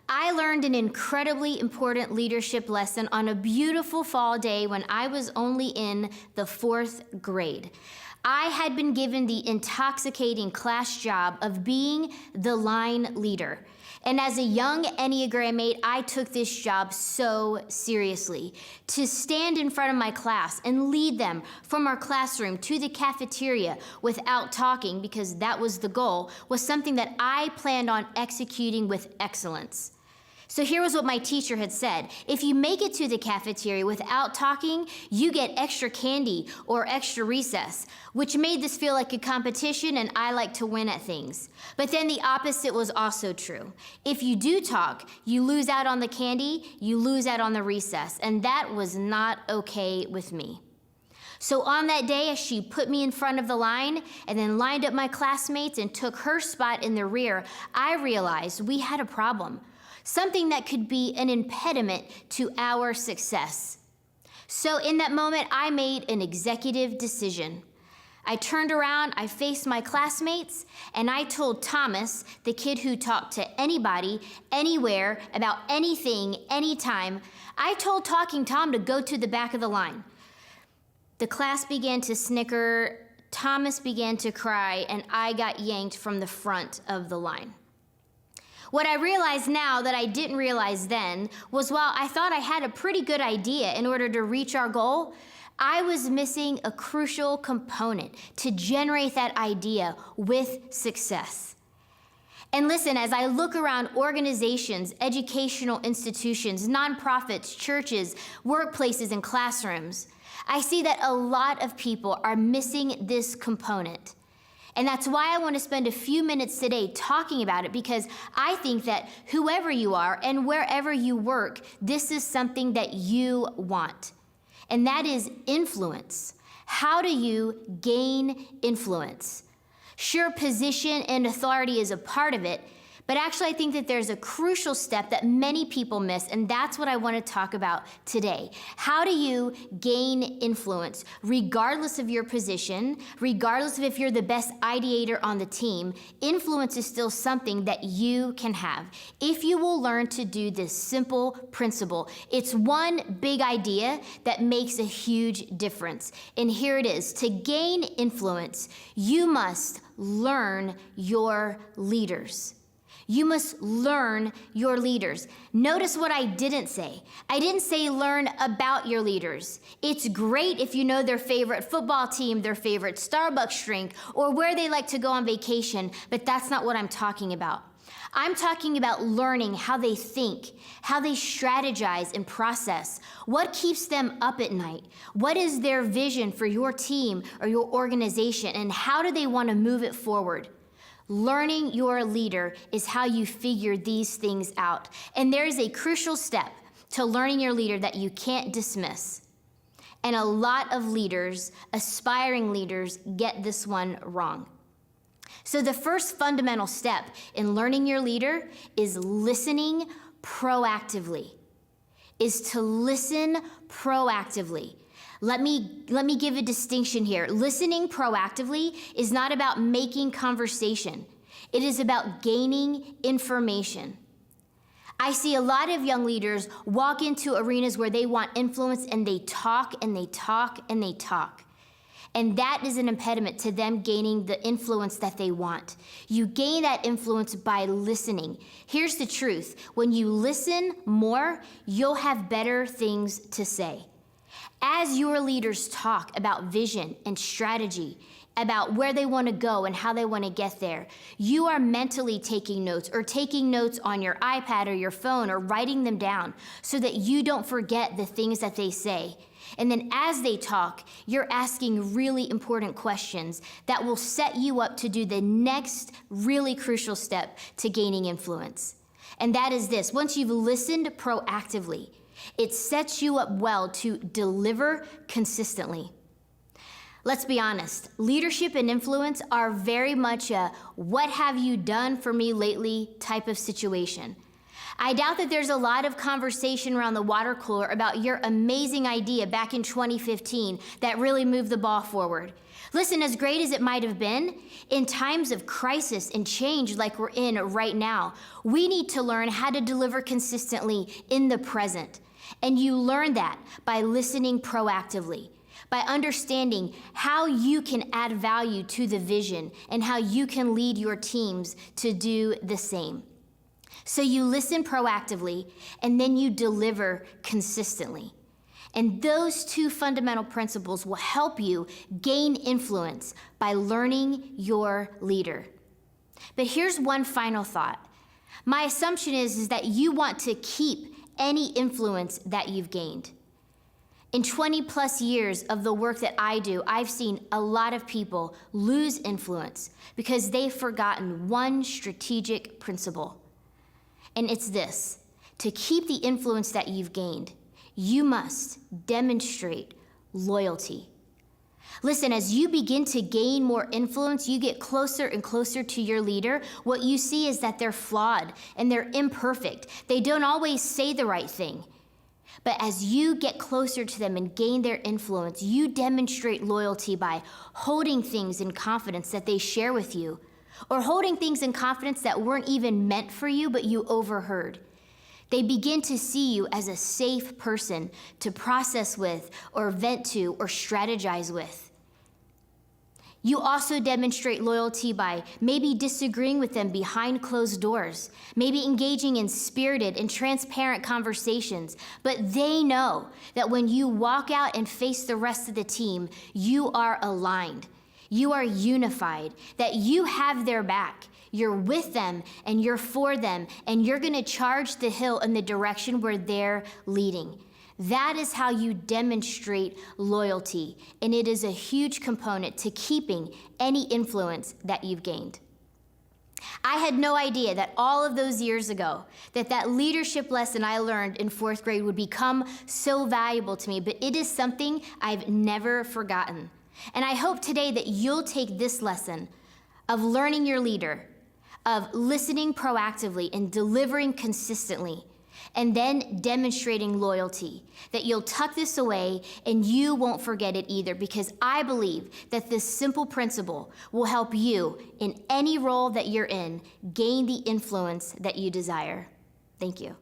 I learned an incredibly important leadership lesson on a beautiful fall day when I was only in the 4th grade. I had been given the intoxicating class job of being the line leader. And as a young Enneagram 8, I took this job so seriously. To stand in front of my class and lead them from our classroom to the cafeteria without talking, because that was the goal, was something that I planned on executing with excellence. So here was what my teacher had said. If you make it to the cafeteria without talking, you get extra candy or extra recess, which made this feel like a competition, and I like to win at things. But then the opposite was also true. If you do talk, you lose out on the candy, you lose out on the recess, and that was not okay with me. So on that day, as she put me in front of the line and then lined up my classmates and took her spot in the rear, I realized we had a problem. Something that could be an impediment to our success. So in that moment, I made an executive decision. I turned around, I faced my classmates, and I told Thomas, the kid who talked to anybody, anywhere, about anything, anytime, I told Talking Tom to go to the back of the line. The class began to snicker, Thomas began to cry, and I got yanked from the front of the line. What I realize now that I didn't realize then was while I thought I had a pretty good idea in order to reach our goal, I was missing a crucial component to generate that idea with success. And listen, as I look around organizations, educational institutions, nonprofits, churches, workplaces, and classrooms, I see that a lot of people are missing this component. And that's why I want to spend a few minutes today talking about it, because I think that whoever you are and wherever you work, this is something that you want. And that is influence. How do you gain influence? Sure, position and authority is a part of it, but actually I think that there's a crucial step that many people miss, and that's what I want to talk about today. How do you gain influence? Regardless of your position, regardless of if you're the best ideator on the team, influence is still something that you can have if you will learn to do this simple principle. It's one big idea that makes a huge difference. And here it is. To gain influence, you must learn your leaders. You must learn your leaders. Notice what I didn't say. I didn't say learn about your leaders. It's great if you know their favorite football team, their favorite Starbucks drink, or where they like to go on vacation, but that's not what I'm talking about. I'm talking about learning how they think, how they strategize and process, what keeps them up at night, what is their vision for your team or your organization, and how do they want to move it forward. Learning your leader is how you figure these things out. And there is a crucial step to learning your leader that you can't dismiss. And a lot of leaders, aspiring leaders, get this one wrong. So the first fundamental step in learning your leader is listening proactively, is to listen proactively. Let me give a distinction here. Listening proactively is not about making conversation. It is about gaining information. I see a lot of young leaders walk into arenas where they want influence and they talk and they talk and they talk. And that is an impediment to them gaining the influence that they want. You gain that influence by listening. Here's the truth. When you listen more, you'll have better things to say. As your leaders talk about vision and strategy, about where they want to go and how they want to get there, you are mentally taking notes or taking notes on your iPad or your phone or writing them down so that you don't forget the things that they say. And then as they talk, you're asking really important questions that will set you up to do the next really crucial step to gaining influence. And that is this: once you've listened proactively, it sets you up well to deliver consistently. Let's be honest, leadership and influence are very much a "what have you done for me lately" type of situation. I doubt that there's a lot of conversation around the water cooler about your amazing idea back in 2015 that really moved the ball forward. Listen, as great as it might have been, in times of crisis and change like we're in right now, we need to learn how to deliver consistently in the present. And you learn that by listening proactively, by understanding how you can add value to the vision and how you can lead your teams to do the same. So you listen proactively and then you deliver consistently. And those two fundamental principles will help you gain influence by learning your leader. But here's one final thought. My assumption is that you want to keep any influence that you've gained. In 20 plus years of the work that I do, I've seen a lot of people lose influence because they've forgotten one strategic principle. And it's this: to keep the influence that you've gained, you must demonstrate loyalty. Listen, as you begin to gain more influence, you get closer and closer to your leader. What you see is that they're flawed and they're imperfect. They don't always say the right thing. But as you get closer to them and gain their influence, you demonstrate loyalty by holding things in confidence that they share with you, or holding things in confidence that weren't even meant for you, but you overheard. They begin to see you as a safe person to process with, or vent to, or strategize with. You also demonstrate loyalty by maybe disagreeing with them behind closed doors, maybe engaging in spirited and transparent conversations, but they know that when you walk out and face the rest of the team, you are aligned, you are unified, that you have their back. You're with them and you're for them, and you're gonna charge the hill in the direction where they're leading. That is how you demonstrate loyalty, and it is a huge component to keeping any influence that you've gained. I had no idea that all of those years ago, that leadership lesson I learned in 4th grade would become so valuable to me, but it is something I've never forgotten. And I hope today that you'll take this lesson of learning your leader, of listening proactively and delivering consistently, and then demonstrating loyalty, that you'll tuck this away and you won't forget it either, because I believe that this simple principle will help you in any role that you're in gain the influence that you desire. Thank you.